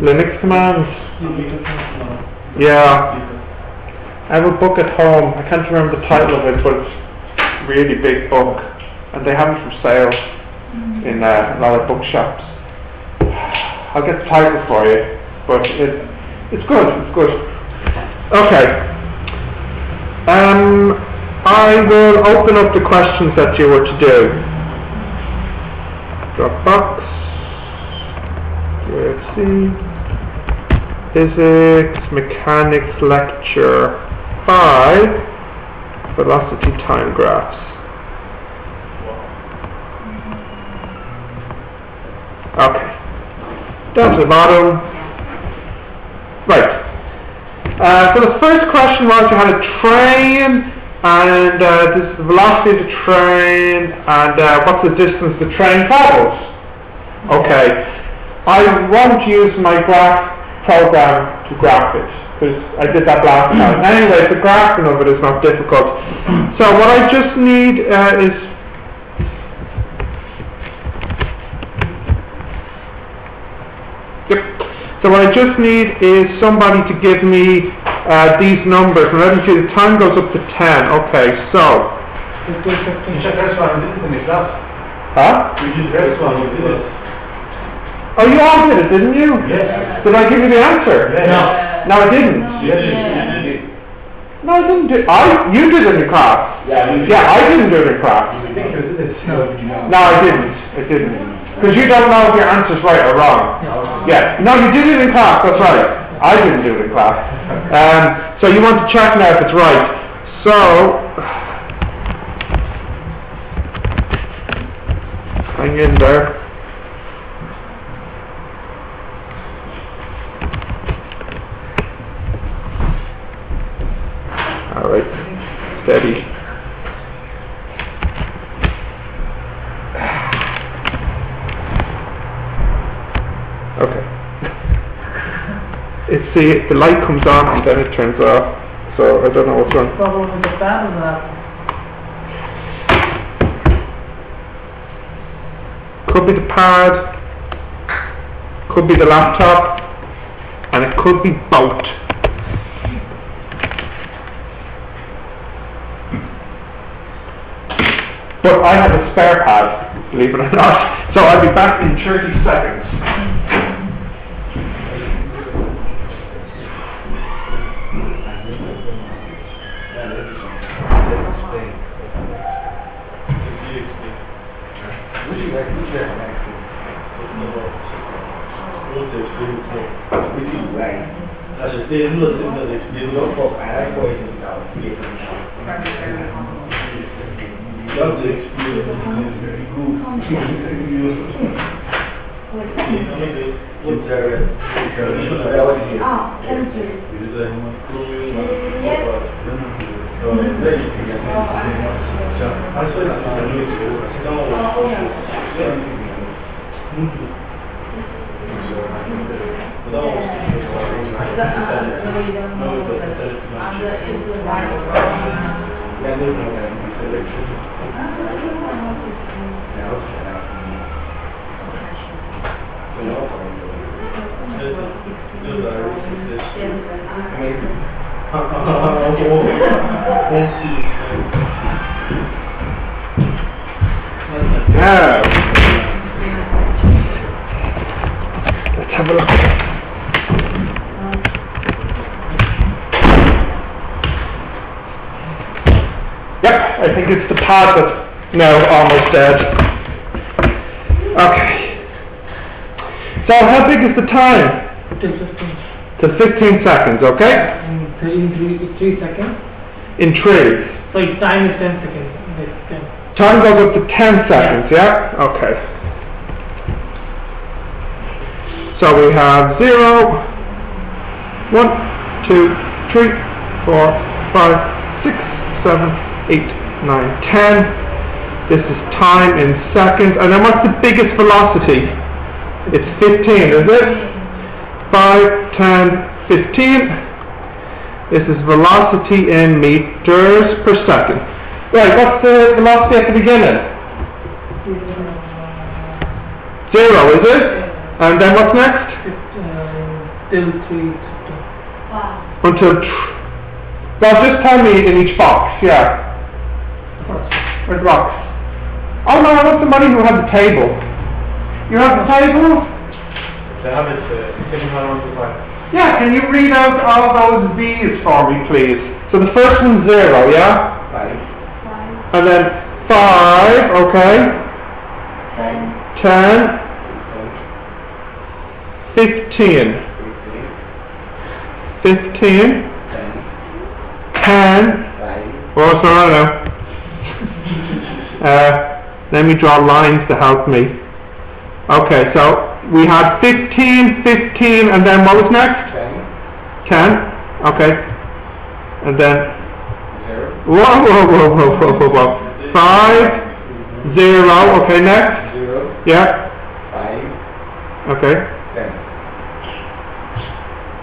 Linux commands. Yeah. I have a book at home. I can't remember the title of it, but it's a really big book, and they have it for sale in a lot of bookshops. I'll get the title for you, but it's good. It's good. Okay. I will open up the questions that you were to do. Dropbox. UFC. Physics, Mechanics, Lecture 5, Velocity Time Graphs. Okay. Down to the bottom. Right. So the first question was you had a train, and this is the velocity of the train, and what's the distance the train travels? Okay. I won't use my graph program to graph it, because I did that last time. Anyway, the graphing of it is not difficult. So what I just need is So what I just need is somebody to give me these numbers. And let me see, the time goes up to 10. Okay, so. Huh? Oh, you all did it, didn't you? Yes. Did I give you the answer? Yes. No, I didn't. Yes, you did. No, I didn't do it. You did it in class. Yeah, I didn't do it in class. No, I didn't. Because you don't know if your answer's right or wrong. Yeah. No, you did it in class, that's right. I didn't do it in class. So you want to check now if it's right. So, hang in there. Alright, steady. Okay. See, the light comes on and then it turns off, so I don't know what's wrong. Problem with the fan is that. Could be the pad, could be the laptop, and it could be both. But I have a spare pad, believe it or not, so I'll be back in 30 seconds. Yeah. Let's have a look at it. Yep, I think it's the pad that's now almost dead. Okay. So how big is the time? Till 15. To 15 seconds, okay? In 3 seconds. In 3. So its time is 10 seconds. It's 10. Time goes up to 10 seconds, yeah? Okay. So we have 0, 1, 2, 3, 4, 5, 6, 7, 8, 9, 10. This is time in seconds. And then what's the biggest velocity? It's 15, is it? 5, 10, 15. This is velocity in meters per second. Right, what's the velocity at the beginning? 0, is it? And then what's next? till 3:15. Until, well, just tell me in each box, yeah. Where's the box? Oh no, I want somebody who has a table. You have the table? They have it, depending on what you like. Yeah, can you read out all those V's for me, please? So the first one's 0, yeah? 5. And then 5, okay. 10. 15. 15. 10. Oh, sorry now. Let me draw lines to help me. Okay, so we had 15, 15, and then what was next? 10. Okay. And then, whoa. 5, 0, okay, next? 0. Yeah. 5. Okay. 10.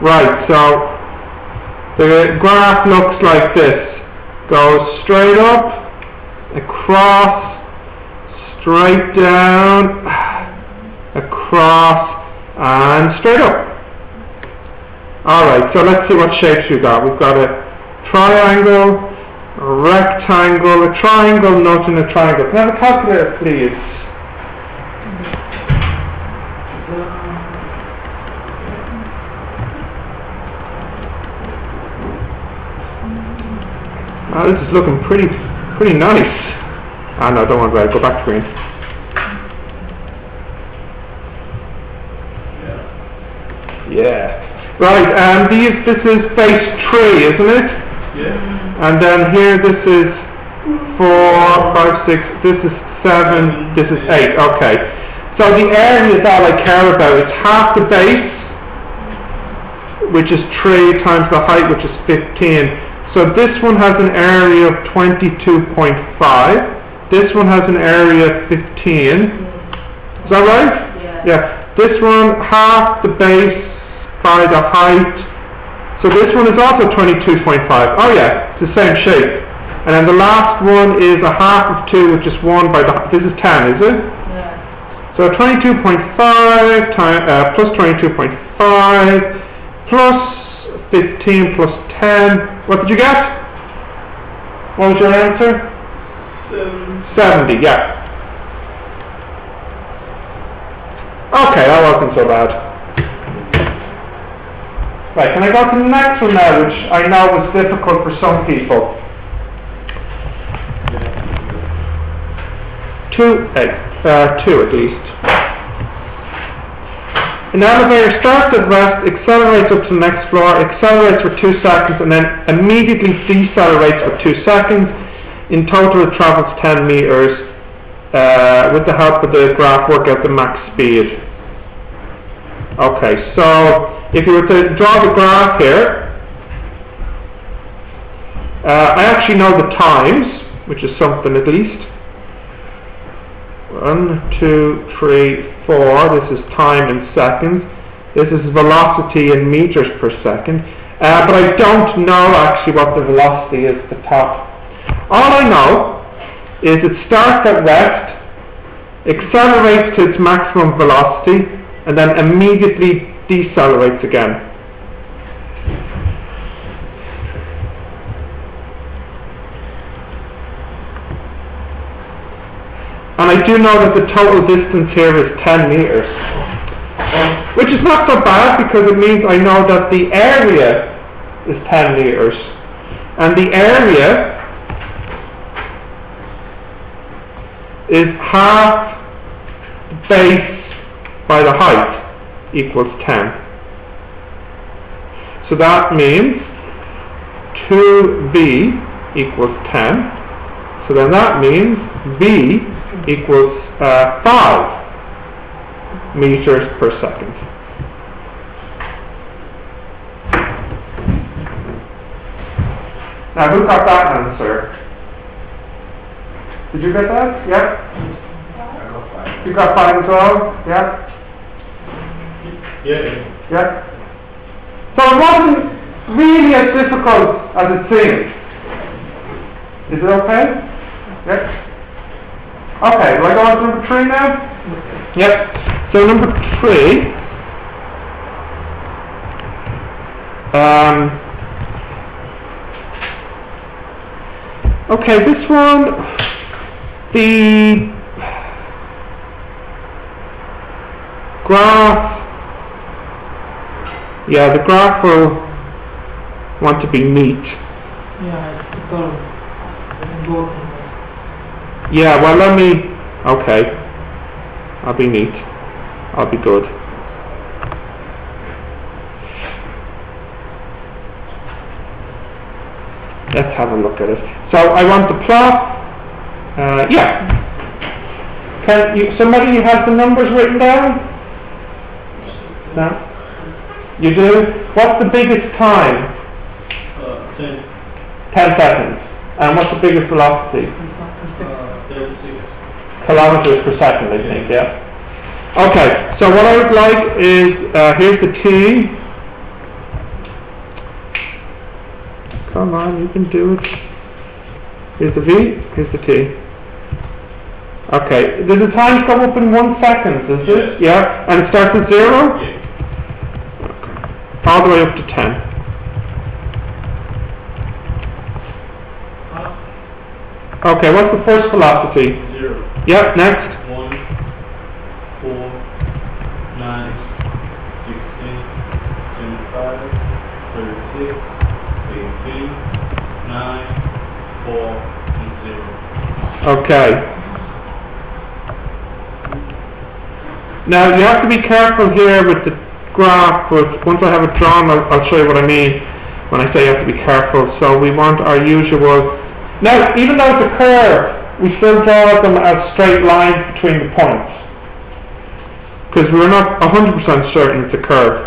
Right, so the graph looks like this. Goes straight up, across, straight down, across, and straight up. Alright, so let's see what shapes we've got. We've got a triangle, a rectangle, a triangle, nut, and a triangle. Can I have a calculator, please? Oh, this is looking pretty nice. Ah, no, don't worry about it. Go back to green. Yeah. Right, and this is base 3, isn't it? Yeah. And then here this is 4, 5, 6, this is 7, this is 8. Okay. So the area is all I care about. It's half the base, which is 3, times the height, which is 15. So this one has an area of 22.5. This one has an area of 15. Is that right? Yeah. This one, half the base by the height. So this one is also 22.5. Oh yeah, it's the same shape. And then the last one is a half of 2, which is 1 by the, this is 10, is it? Yeah. So 22.5 plus 22.5 plus 15 plus 10. What did you get? What was your answer? 70, yeah. Okay, that wasn't so bad. Right, can I go to the next one now, which I know was difficult for some people? 2 at least. An elevator starts at rest, accelerates up to the next floor, accelerates for 2 seconds, and then immediately decelerates for 2 seconds. In total, it travels 10 meters. With the help of the graph, work out the max speed. Okay, so if you were to draw the graph here, I actually know the times, which is something at least. 1, 2, 3, 4. This is time in seconds. This is velocity in meters per second. But I don't know actually what the velocity is at the top. All I know is it starts at rest, accelerates to its maximum velocity, and then immediately decelerates again. And I do know that the total distance here is 10 meters. Which is not so bad because it means I know that the area is 10 meters. And the area is half the base by the height equals 10. So that means 2v equals 10. So then that means v equals 5 meters per second. Now who got that answer? Did you get that? Yep. I got 5. You got 5 as well? Yep. Yeah. Yep. So it wasn't really as difficult as it seemed. Is it okay? Yep. Okay, do I go on to number 3 now? Yep. So number 3 Okay, this one, the graph, yeah, the graph will want to be neat. Yeah, it's the curve. Both. Yeah, well let me, okay, I'll be neat, I'll be good. Let's have a look at it. So I want the plot, yeah. Can you, somebody has the numbers written down? No? You do? What's the biggest time? 10 seconds. And what's the biggest velocity? 36. Kilometers per second, I think, yeah. Okay, so what I would like is, here's the T. Come on, you can do it. Here's the V, here's the T. Okay, does the time come up in 1 second, is it? Yeah, and it starts at 0? Yeah. Okay. All the way up to 10. Okay, what's the first velocity? 0. Yep, next. 1, 4, 9, 16, 25, 36, 18, 9, 4, and 0. Okay. Now you have to be careful here with the graph, but once I have it drawn I'll show you what I mean when I say you have to be careful. So we want our usual, now even though it's a curve, we still draw them as straight lines between the points, because we're not 100% certain it's a curve.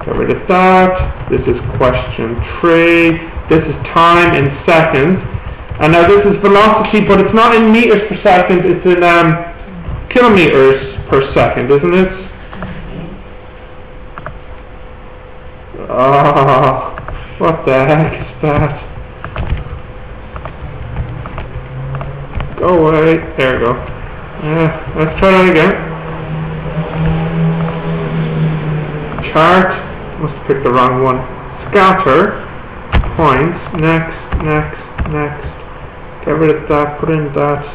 Get rid of that. This is question 3. This is time in seconds. And now this is velocity, but it's not in meters per second, it's in kilometers per second, isn't it? Oh, what the heck is that? Go away. There we go. Let's try that again. Chart. Must have picked the wrong one. Scatter. Points. Next. Get rid of that. Put in that.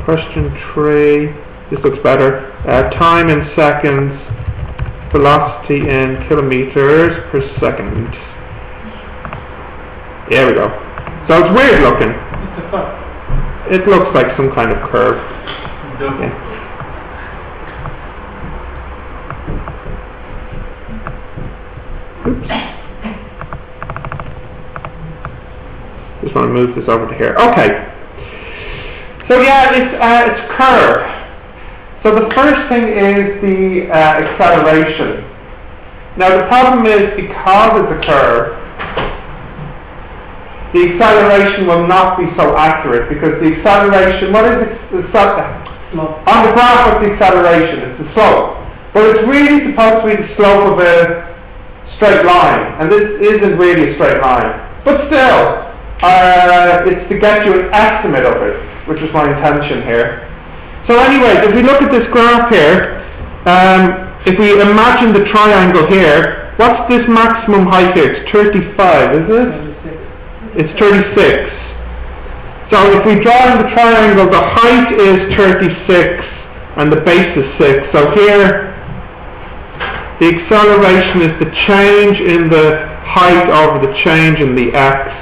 Question 3. This looks better. Time in seconds. Velocity in kilometers per second. There we go. So it's weird looking. It's a curve. It looks like some kind of curve. Yeah. Oops. Just want to move this over to here. Okay. So yeah, it's curve. So the first thing is the acceleration. Now the problem is, because it's a curve, the acceleration will not be so accurate, because the acceleration, what is it? On the graph, what's the acceleration? It's the slope. But it's really supposed to be the slope of a straight line, and this isn't really a straight line. But still, it's to get you an estimate of it, which is my intention here. So anyway, if we look at this graph here, if we imagine the triangle here, what's this maximum height here? It's 35, is it? 36. It's 36. So if we draw in the triangle, the height is 36 and the base is 6. So here, the acceleration is the change in the height over the change in the x.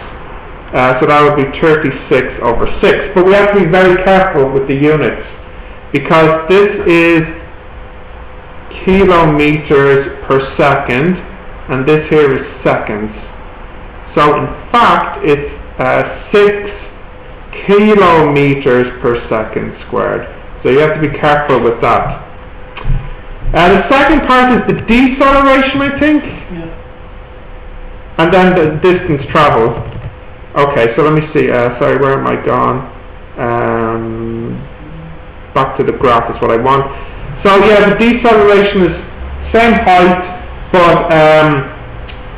So that would be 36 over 6. But we have to be very careful with the units, because this is kilometers per second and this here is seconds. So in fact it's 6 kilometers per second squared. So you have to be careful with that. The second part is the deceleration, I think. Yeah. And then the distance traveled. Okay, so let me see. Sorry, where am I gone? Back to the graph is what I want. So yeah, the deceleration is same height, but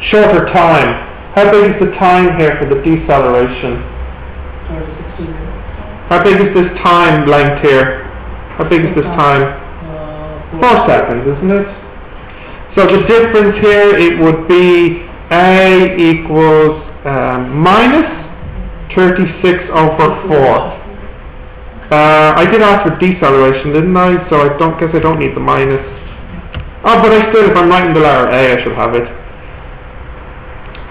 shorter time. How big is the time here for the deceleration? 60 minutes. How big is this time length here? How big is this time? 4 4 seconds, isn't it? So the difference here, it would be A equals minus 36 over 4. I did ask for deceleration, didn't I? So I don't need the minus. Oh, but I still, if I'm writing the letter A, I should have it.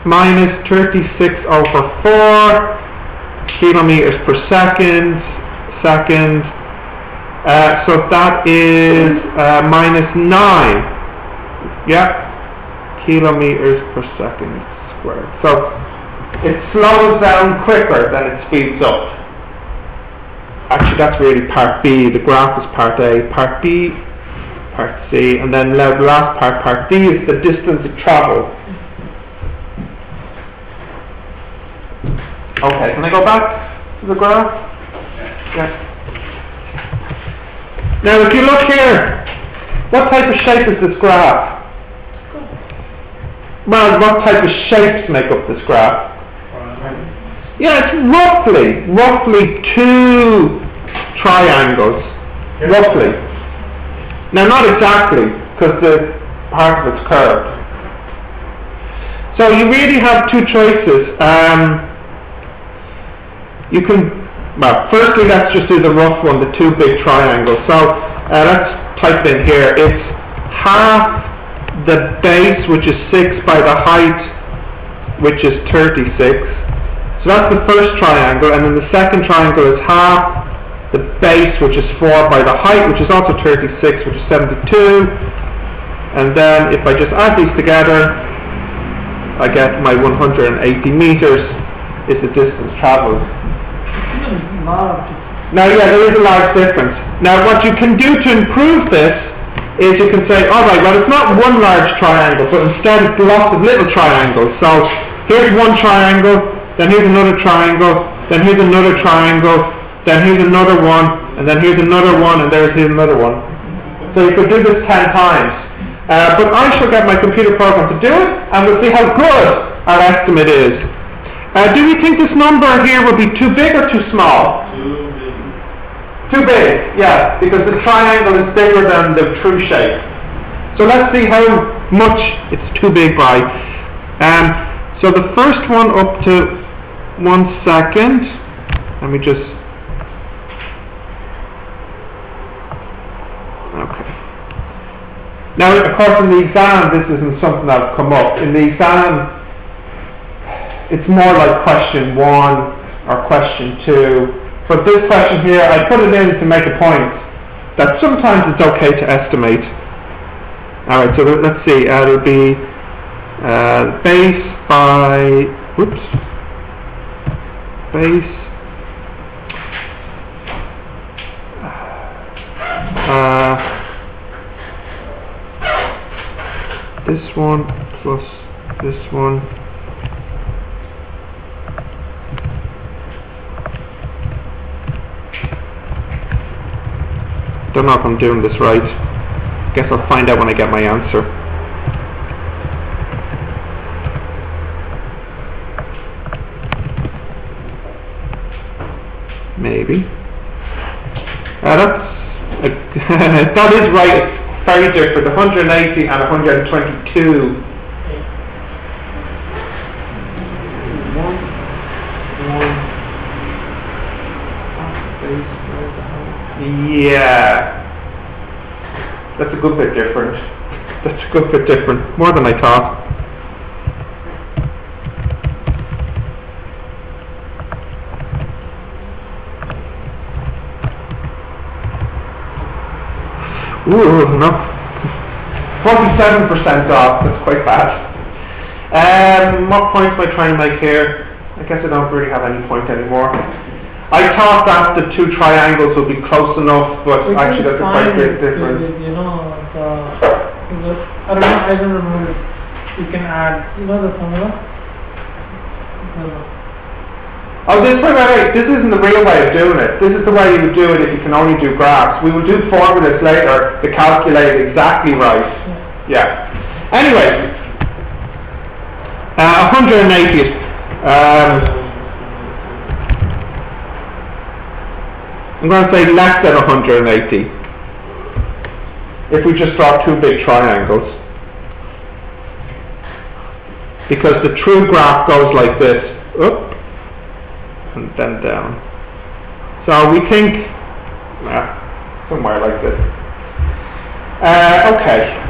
Minus 36 over 4 kilometers per second. So that is minus 9. Yeah, kilometers per second squared. So it slows down quicker than it speeds up. Actually, that's really part B. The graph is part A, part B, part C, and then the last part D, is the distance it travels. Okay, can I go back to the graph? Yeah. Now, if you look here, what type of shape is this graph? Well, what type of shapes make up this graph? Yeah, it's roughly 2 triangles. Roughly. Now, not exactly, because the part of it's curved. So you really have 2 choices. You can, well, firstly, let's just do the rough one, the 2 big triangles. So let's type in here. It's half the base, which is 6, by the height, which is 36. So that's the first triangle, and then the second triangle is half the base, which is 4, by the height, which is also 36, which is 72. And then if I just add these together, I get my 180 meters is the distance travelled. Now, yeah, there is a large difference. Now, what you can do to improve this is you can say, alright, well, it's not one large triangle, but instead it's lots of little triangles. So here's one triangle, then here's another triangle, then here's another triangle, then here's another one, and then here's another one, and here's another one. So you could do this 10 times. But I shall get my computer program to do it, and we'll see how good our estimate is. Do we think this number here will be too big or too small? Too big, yeah, because the triangle is bigger than the true shape. So let's see how much it's too big by. So the first one up to 1 second. Let me just... Okay. Now, of course, in the exam, this isn't something that will come up. In the exam, it's more like question 1 or question 2. For this question here, I put it in to make a point that sometimes it's okay to estimate. Alright, so let's see, it'll be base by, base, this one plus this one. Don't know if I'm doing this right. Guess I'll find out when I get my answer. Maybe. That is right. It's very different. 180 and 122. Yeah, that's a good bit different. That's a good bit different, more than I thought. Ooh, no. 47% off, that's quite bad. What points am I trying to make here? I guess I don't really have any point anymore. I thought that the 2 triangles would be close enough, but actually that's a quite big difference. I don't remember. You can add, the formula? Oh, this isn't the real way of doing it. This is the way you would do it if you can only do graphs. We will do formulas later to calculate it exactly right. Yeah. Anyway, 180. I'm going to say less than 180. if we just draw two big triangles. Because the true graph goes like this, up, and then down. So we think, somewhere like this. Okay.